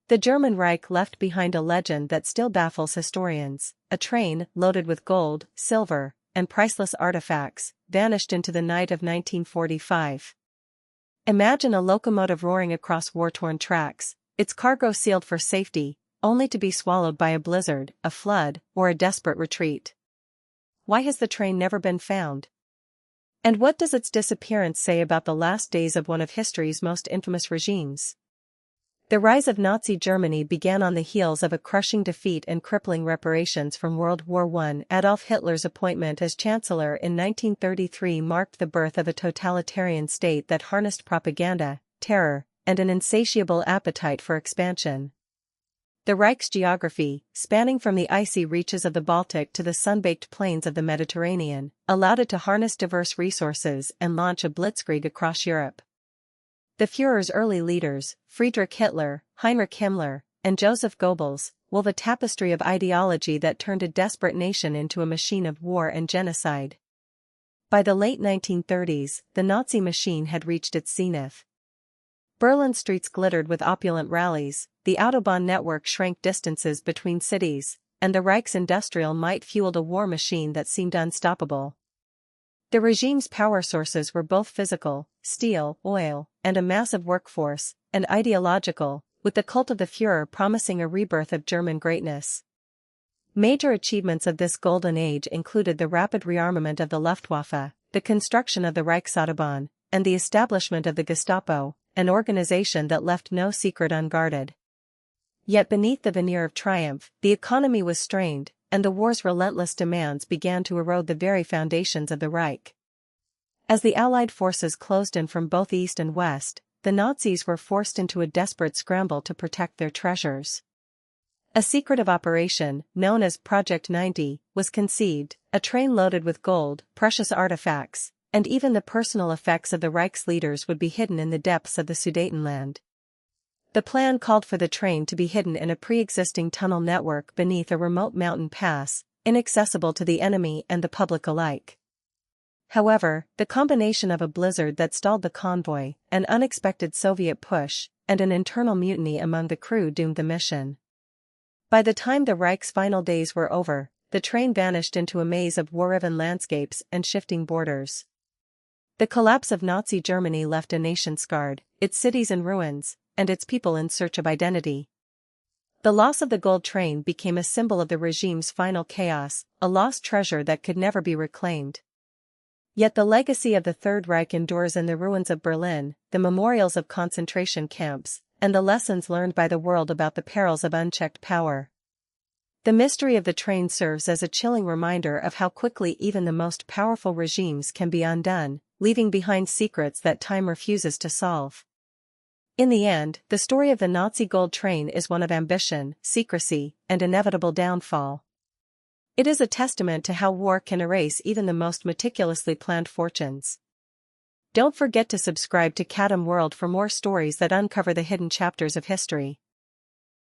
The German Reich left behind a legend that still baffles historians. A train, loaded with gold, silver, and priceless artifacts, vanished into the night of 1945. Imagine a locomotive roaring across war-torn tracks, its cargo sealed for safety, only to be swallowed by a blizzard, a flood, or a desperate retreat. Why has the train never been found? And what does its disappearance say about the last days of one of history's most infamous regimes? The rise of Nazi Germany began on the heels of a crushing defeat and crippling reparations from World War I. Adolf Hitler's appointment as Chancellor in 1933 marked the birth of a totalitarian state that harnessed propaganda, terror, and an insatiable appetite for expansion. The Reich's geography, spanning from the icy reaches of the Baltic to the sun-baked plains of the Mediterranean, allowed it to harness diverse resources and launch a blitzkrieg across Europe. The Führer's early leaders, Friedrich Hitler, Heinrich Himmler, and Joseph Goebbels, wove a tapestry of ideology that turned a desperate nation into a machine of war and genocide. By the late 1930s, the Nazi machine had reached its zenith. Berlin streets glittered with opulent rallies, the Autobahn network shrank distances between cities, and the Reich's industrial might fueled a war machine that seemed unstoppable. The regime's power sources were both physical, steel, oil, and a massive workforce, and ideological, with the cult of the Führer promising a rebirth of German greatness. Major achievements of this golden age included the rapid rearmament of the Luftwaffe, the construction of the Reichsautobahn, and the establishment of the Gestapo, an organization that left no secret unguarded. Yet beneath the veneer of triumph, the economy was strained, and the war's relentless demands began to erode the very foundations of the Reich. As the Allied forces closed in from both east and west, the Nazis were forced into a desperate scramble to protect their treasures. A secretive operation, known as Project 90, was conceived, a train loaded with gold, precious artifacts, and even the personal effects of the Reich's leaders would be hidden in the depths of the Sudetenland. The plan called for the train to be hidden in a pre-existing tunnel network beneath a remote mountain pass, inaccessible to the enemy and the public alike. However, the combination of a blizzard that stalled the convoy, an unexpected Soviet push, and an internal mutiny among the crew doomed the mission. By the time the Reich's final days were over, the train vanished into a maze of war-riven landscapes and shifting borders. The collapse of Nazi Germany left a nation scarred, its cities in ruins, and its people in search of identity. The loss of the gold train became a symbol of the regime's final chaos, a lost treasure that could never be reclaimed. Yet the legacy of the Third Reich endures in the ruins of Berlin, the memorials of concentration camps, and the lessons learned by the world about the perils of unchecked power. The mystery of the train serves as a chilling reminder of how quickly even the most powerful regimes can be undone, leaving behind secrets that time refuses to solve. In the end, the story of the Nazi gold train is one of ambition, secrecy, and inevitable downfall. It is a testament to how war can erase even the most meticulously planned fortunes. Don't forget to subscribe to Kadim World for more stories that uncover the hidden chapters of history.